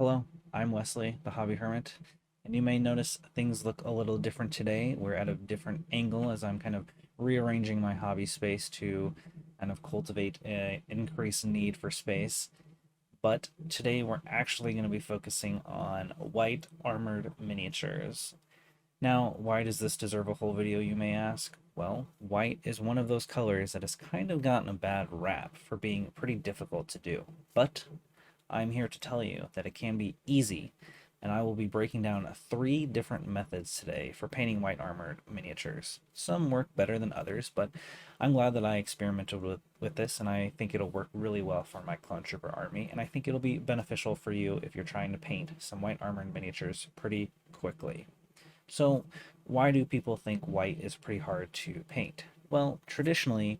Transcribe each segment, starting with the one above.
Hello, I'm Wesley, the Hobby Hermit, and you may notice things look a little different today. We're at a different angle as I'm kind of rearranging my hobby space to kind of cultivate an increased need for space. But today we're actually going to be focusing on white armored miniatures. Now, why does this deserve a whole video, you may ask? Well, white is one of those colors that has kind of gotten a bad rap for being pretty difficult to do. But I'm here to tell you that it can be easy, and I will be breaking down three different methods today for painting white armored miniatures. Some work better than others, but I'm glad that I experimented with this, and I think it'll work really well for my clone trooper army, and I think it'll be beneficial for you if you're trying to paint some white armored miniatures pretty quickly. So, why do people think white is pretty hard to paint? Well, traditionally,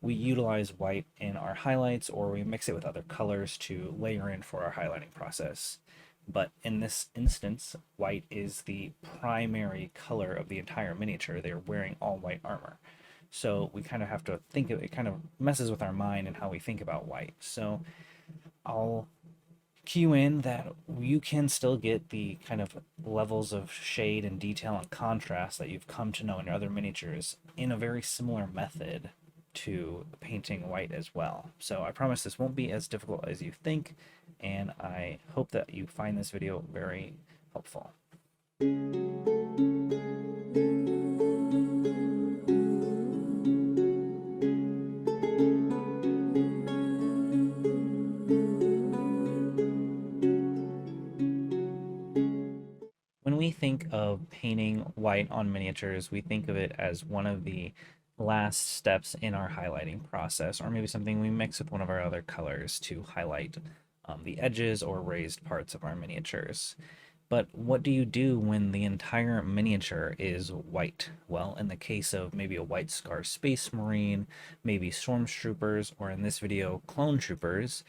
we utilize white in our highlights or we mix it with other colors to layer in for our highlighting process. But in this instance, white is the primary color of the entire miniature. They're wearing all white armor. So we kind of have to think of it, kind of messes with our mind and how we think about white. So I'll cue in that you can still get the kind of levels of shade and detail and contrast that you've come to know in your other miniatures in a very similar method to painting white as well. So I promise this won't be as difficult as you think, and I hope that you find this video very helpful. When we think of painting white on miniatures, we think of it as one of the last steps in our highlighting process, or maybe something we mix with one of our other colors to highlight the edges or raised parts of our miniatures. But what do you do when the entire miniature is white? Well, in the case of maybe a White Scar Space Marine, maybe Stormtroopers, or in this video, Clone Troopers,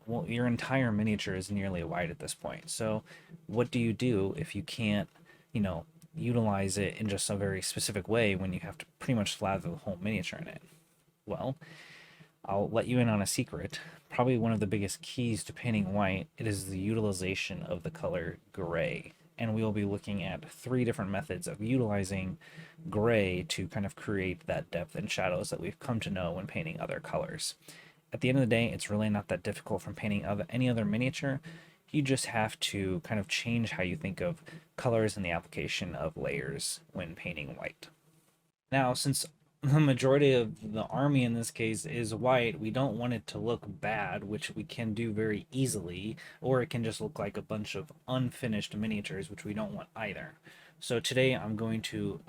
well, your entire miniature is nearly white at this point. So, what do you do if you can't, utilize it in just a very specific way when you have to pretty much slather the whole miniature in it? Well, I'll let you in on a secret. Probably one of the biggest keys to painting white, it is the utilization of the color gray. And we will be looking at three different methods of utilizing gray to kind of create that depth and shadows that we've come to know when painting other colors. At the end of the day, it's really not that difficult from painting any other miniature. You just have to kind of change how you think of colors and the application of layers when painting white. Now, since the majority of the army in this case is white, we don't want it to look bad, which we can do very easily, or it can just look like a bunch of unfinished miniatures, which we don't want either. So today I'm going to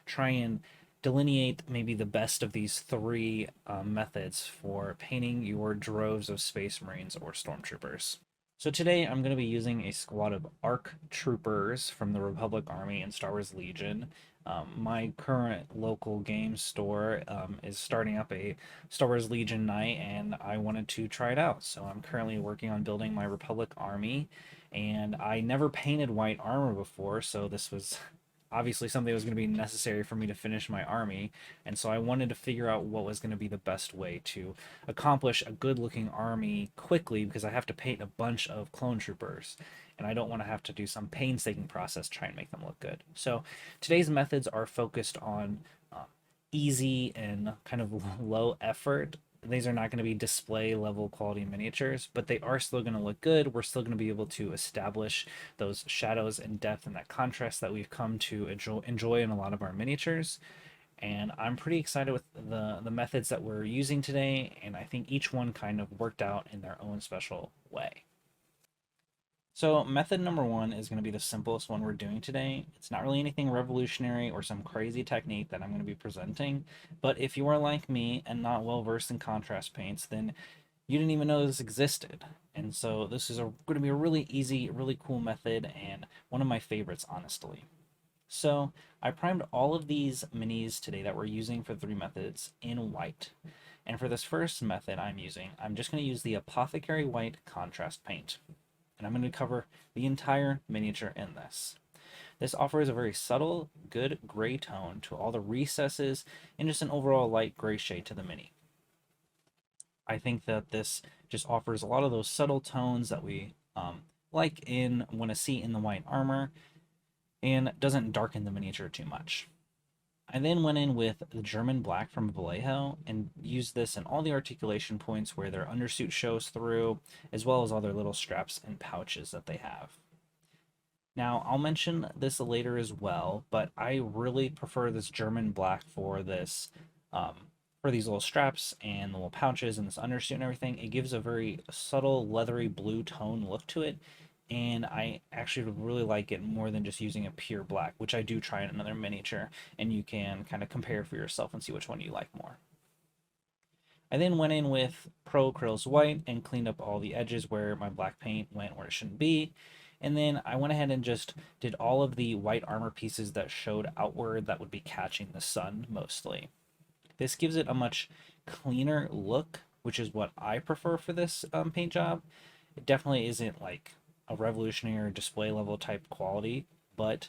try and delineate maybe the best of these three methods for painting your droves of Space Marines or Stormtroopers. So today I'm going to be using a squad of ARC troopers from the Republic Army and Star Wars Legion. My current local game store is starting up a Star Wars Legion night, and I wanted to try it out. So I'm currently working on building my Republic Army, and I never painted white armor before, so this was obviously something that was going to be necessary for me to finish my army, and so I wanted to figure out what was going to be the best way to accomplish a good looking army quickly, because I have to paint a bunch of clone troopers and I don't want to have to do some painstaking process to try and make them look good. So today's methods are focused on easy and kind of low effort. These are not going to be display level quality miniatures, but they are still going to look good. We're still going to be able to establish those shadows and depth and that contrast that we've come to enjoy in a lot of our miniatures. And I'm pretty excited with the methods that we're using today, and I think each one kind of worked out in their own special way. So method number one is going to be the simplest one we're doing today. It's not really anything revolutionary or some crazy technique that I'm going to be presenting, but if you are like me and not well versed in contrast paints, then you didn't even know this existed. And so this is going to be a really easy, really cool method, and one of my favorites, honestly. So I primed all of these minis today that we're using for three methods in white. And for this first method I'm just going to use the Apothecary White Contrast Paint, and I'm going to cover the entire miniature in this. This offers a very subtle, good gray tone to all the recesses and just an overall light gray shade to the mini. I think that this just offers a lot of those subtle tones that we like in want to see in the white armor and doesn't darken the miniature too much. I then went in with the German black from Vallejo and used this in all the articulation points where their undersuit shows through, as well as all their little straps and pouches that they have. Now, I'll mention this later as well, but I really prefer this German black for this, for these little straps and the little pouches and this undersuit and everything. It gives a very subtle leathery blue tone look to it, and I actually really like it more than just using a pure black, which I do try in another miniature, and you can kind of compare for yourself and see which one you like more. I then went in with Pro Acrylics White and cleaned up all the edges where my black paint went where it shouldn't be. And then I went ahead and just did all of the white armor pieces that showed outward that would be catching the sun mostly. This gives it a much cleaner look, which is what I prefer for this paint job. It definitely isn't like a revolutionary or display level type quality, but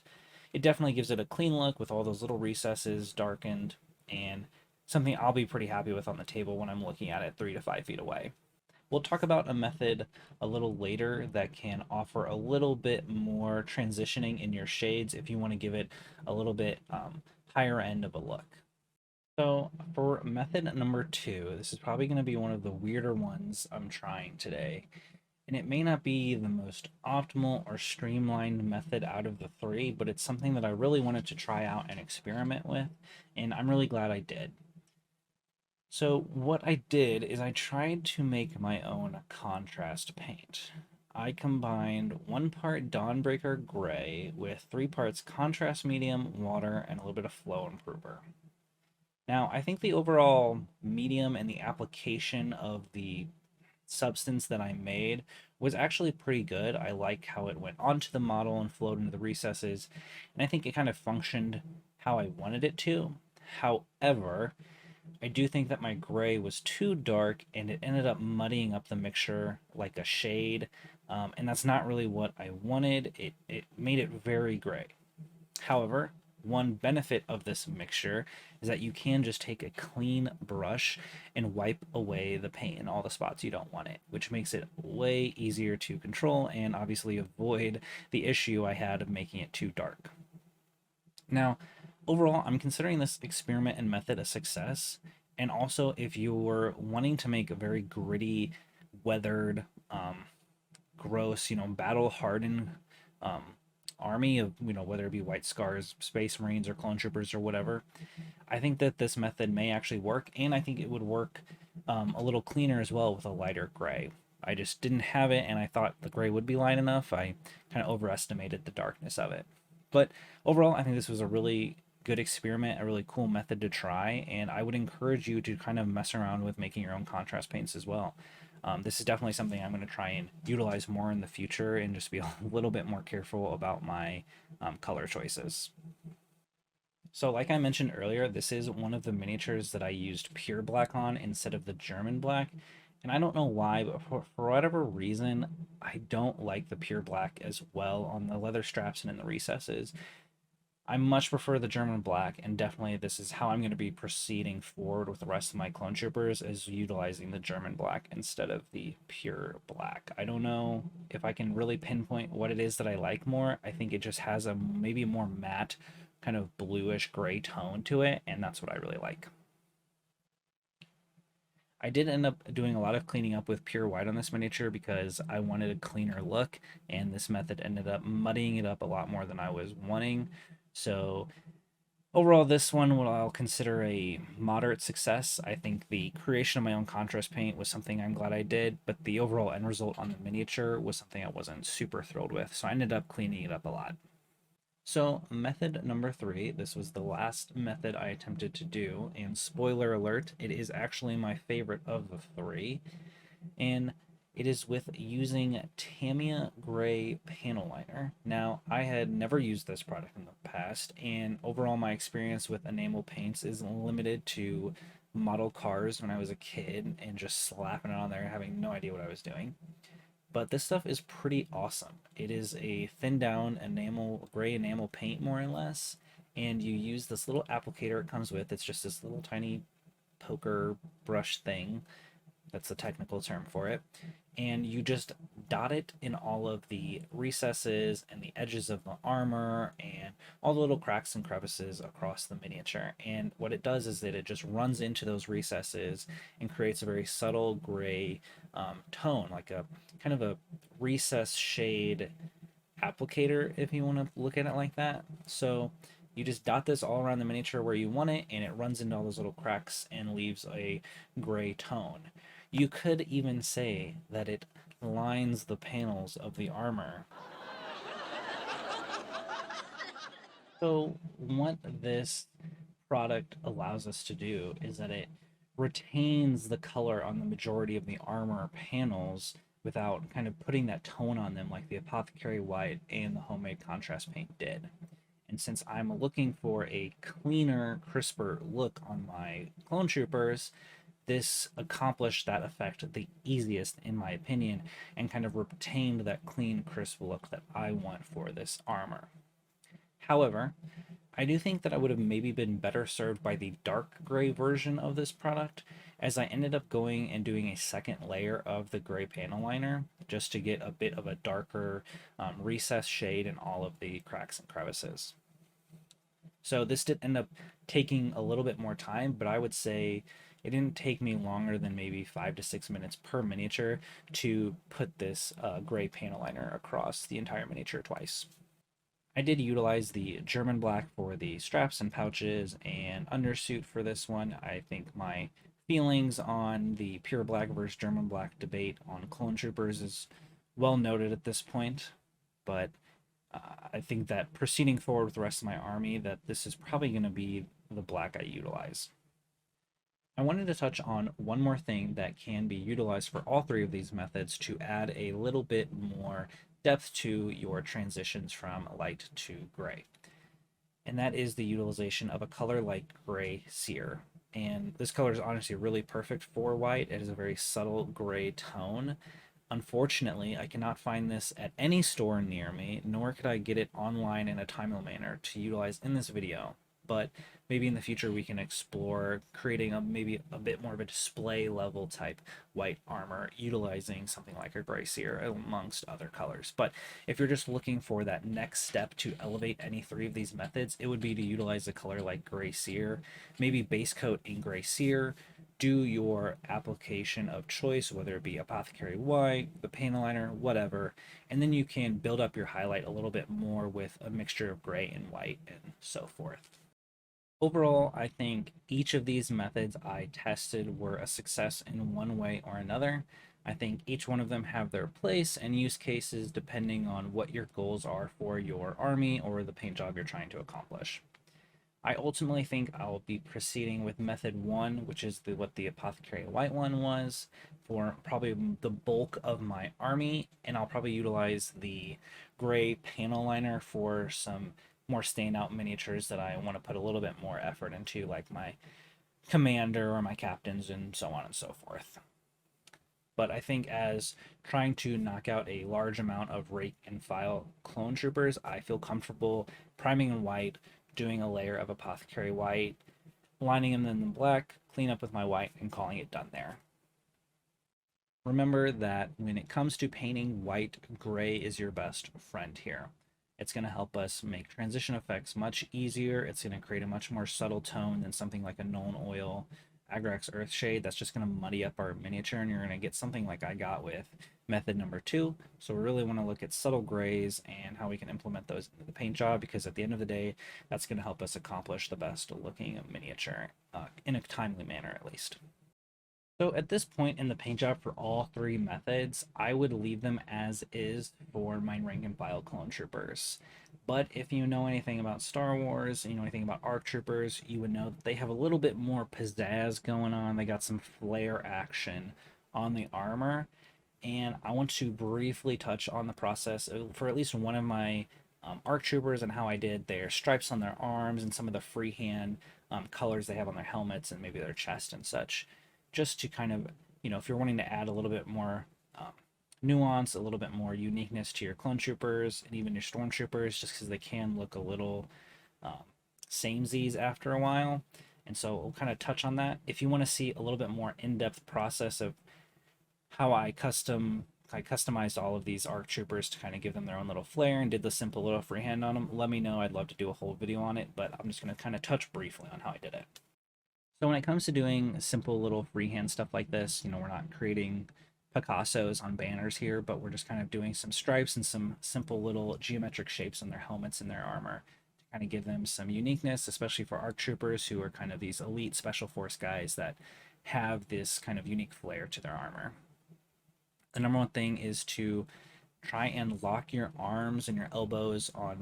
it definitely gives it a clean look with all those little recesses darkened, and something I'll be pretty happy with on the table when I'm looking at it 3 to 5 feet away. We'll talk about a method a little later that can offer a little bit more transitioning in your shades if you want to give it a little bit higher end of a look. So for method number 2, this is probably going to be one of the weirder ones I'm trying today. And it may not be the most optimal or streamlined method out of the 3, but it's something that I really wanted to try out and experiment with, and I'm really glad I did. So what I did is I tried to make my own contrast paint. I combined 1 part Dawnbreaker Gray with 3 parts contrast medium, water, and a little bit of flow improver. Now, I think the overall medium and the application of the substance that I made was actually pretty good. I like how it went onto the model and flowed into the recesses, and I think it kind of functioned how I wanted it to. However, I do think that my gray was too dark and it ended up muddying up the mixture like a shade, and that's not really what I wanted. It made it very gray. However, one benefit of this mixture is that you can just take a clean brush and wipe away the paint in all the spots you don't want it, which makes it way easier to control and obviously avoid the issue I had of making it too dark. Now, overall, I'm considering this experiment and method a success. And also, if you're wanting to make a very gritty, weathered, gross, battle hardened army of, whether it be White Scars, Space Marines, or Clone Troopers, or whatever, I think that this method may actually work, and I think it would work a little cleaner as well with a lighter gray. I just didn't have it, and I thought the gray would be light enough. I kind of overestimated the darkness of it. But overall, I think this was a really good experiment, a really cool method to try, and I would encourage you to kind of mess around with making your own contrast paints as well. This is definitely something I'm going to try and utilize more in the future and just be a little bit more careful about my color choices. So like I mentioned earlier, this is one of the miniatures that I used pure black on instead of the German black. And I don't know why, but for whatever reason, I don't like the pure black as well on the leather straps and in the recesses. I much prefer the German black, and definitely this is how I'm going to be proceeding forward with the rest of my clone troopers, is utilizing the German black instead of the pure black. I don't know if I can really pinpoint what it is that I like more. I think it just has a maybe more matte, kind of bluish gray tone to it, and that's what I really like. I did end up doing a lot of cleaning up with pure white on this miniature because I wanted a cleaner look, and this method ended up muddying it up a lot more than I was wanting. So overall, this one what I'll consider a moderate success. I think the creation of my own contrast paint was something I'm glad I did, but the overall end result on the miniature was something I wasn't super thrilled with, so I ended up cleaning it up a lot. So method number 3, this was the last method I attempted to do, and spoiler alert, it is actually my favorite of the 3, and it is with using Tamiya Gray panel liner. Now, I had never used this product in the past, and overall my experience with enamel paints is limited to model cars when I was a kid and just slapping it on there having no idea what I was doing. But this stuff is pretty awesome. It is a thinned down enamel, gray enamel paint more or less, and you use this little applicator it comes with. It's just this little tiny poker brush thing That's the technical term for it. And you just dot it in all of the recesses and the edges of the armor and all the little cracks and crevices across the miniature. And what it does is that it just runs into those recesses and creates a very subtle gray tone, like a kind of a recess shade applicator, if you want to look at it like that. So you just dot this all around the miniature where you want it, and it runs into all those little cracks and leaves a gray tone. You could even say that it lines the panels of the armor. So what this product allows us to do is that it retains the color on the majority of the armor panels without kind of putting that tone on them like the apothecary white and the homemade contrast paint did. And since I'm looking for a cleaner, crisper look on my clone troopers, this accomplished that effect the easiest, in my opinion, and kind of retained that clean, crisp look that I want for this armor. However, I do think that I would have maybe been better served by the dark gray version of this product, as I ended up going and doing a second layer of the gray panel liner just to get a bit of a darker recessed shade in all of the cracks and crevices. So this did end up taking a little bit more time, but I would say it didn't take me longer than maybe 5 to 6 minutes per miniature to put this gray panel liner across the entire miniature twice. I did utilize the German black for the straps and pouches and undersuit for this one. I think my feelings on the pure black versus German black debate on clone troopers is well noted at this point, but I think that proceeding forward with the rest of my army, that this is probably going to be the black I utilize. I wanted to touch on one more thing that can be utilized for all three of these methods to add a little bit more depth to your transitions from light to gray. And that is the utilization of a color like gray Sear. And this color is honestly really perfect for white. It is a very subtle gray tone. Unfortunately, I cannot find this at any store near me, nor could I get it online in a timely manner to utilize in this video. But maybe in the future we can explore creating maybe a bit more of a display level type white armor utilizing something like a gray Sear amongst other colors. But if you're just looking for that next step to elevate any three of these methods, it would be to utilize a color like gray Sear, maybe base coat in gray Sear, do your application of choice, whether it be apothecary white, the panel liner, whatever, and then you can build up your highlight a little bit more with a mixture of gray and white and so forth. Overall, I think each of these methods I tested were a success in one way or another. I think each one of them have their place and use cases depending on what your goals are for your army or the paint job you're trying to accomplish. I ultimately think I'll be proceeding with method one, which is what the apothecary white one was, for probably the bulk of my army, and I'll probably utilize the gray panel liner for some more standout miniatures that I want to put a little bit more effort into, like my commander or my captains and so on and so forth. But I think as trying to knock out a large amount of rake and file clone troopers, I feel comfortable priming in white, doing a layer of apothecary white, lining them in black, clean up with my white, and calling it done there. Remember that when it comes to painting white, gray is your best friend here. It's going to help us make transition effects much easier. It's going to create a much more subtle tone than something like a Nuln Oil Agrax Earthshade that's just going to muddy up our miniature, and you're going to get something like I got with method number 2. So we really want to look at subtle grays and how we can implement those into the paint job, because at the end of the day, that's going to help us accomplish the best looking miniature in a timely manner at least. So at this point in the paint job for all three methods, I would leave them as is for my rank and file clone troopers. But if you know anything about Star Wars, you know anything about ARC troopers, you would know that they have a little bit more pizzazz going on. They got some flare action on the armor. And I want to briefly touch on the process for at least one of my ARC troopers and how I did their stripes on their arms and some of the freehand colors they have on their helmets and maybe their chest and such. Just to kind of, if you're wanting to add a little bit more nuance, a little bit more uniqueness to your clone troopers and even your stormtroopers, just because they can look a little samesies after a while. And so we'll kind of touch on that. If you want to see a little bit more in-depth process of how I customized all of these ARC troopers to kind of give them their own little flair and did the simple little freehand on them, let me know. I'd love to do a whole video on it, but I'm just going to kind of touch briefly on how I did it. So when it comes to doing simple little freehand stuff like this, we're not creating Picassos on banners here, but we're just kind of doing some stripes and some simple little geometric shapes on their helmets and their armor to kind of give them some uniqueness, especially for ARC troopers who are kind of these elite special force guys that have this kind of unique flair to their armor. The number one thing is to try and lock your arms and your elbows on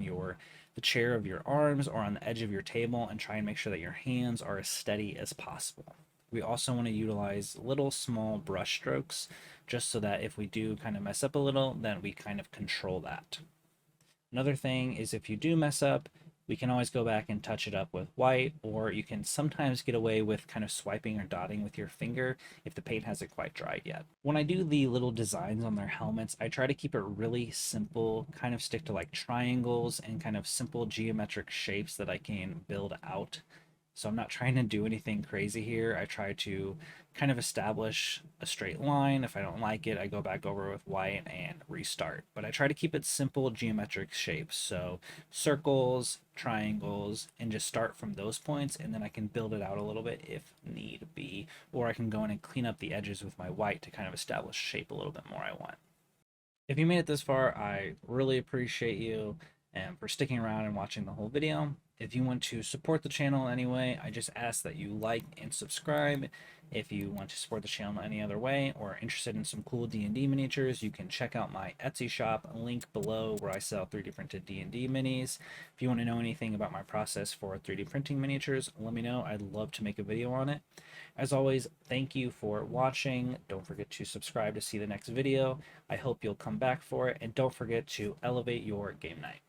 the chair of your arms or on the edge of your table, and try and make sure that your hands are as steady as possible. We also want to utilize little small brush strokes just so that if we do kind of mess up a little, then we kind of control that. Another thing is if you do mess up, we can always go back and touch it up with white, or you can sometimes get away with kind of swiping or dotting with your finger if the paint hasn't quite dried yet. When I do the little designs on their helmets, I try to keep it really simple, kind of stick to like triangles and kind of simple geometric shapes that I can build out. So I'm not trying to do anything crazy here. I try to kind of establish a straight line. If I don't like it, I go back over with white and restart. But I try to keep it simple geometric shapes. So circles, triangles, and just start from those points, and then I can build it out a little bit if need be. Or I can go in and clean up the edges with my white to kind of establish shape a little bit more I want. If you made it this far, I really appreciate you and for sticking around and watching the whole video. If you want to support the channel anyway, I just ask that you like and subscribe. If you want to support the channel any other way or are interested in some cool D&D miniatures, you can check out my Etsy shop, link below, where I sell 3D printed D&D minis. If you want to know anything about my process for 3D printing miniatures, let me know. I'd love to make a video on it. As always, thank you for watching. Don't forget to subscribe to see the next video. I hope you'll come back for it, and don't forget to elevate your game night.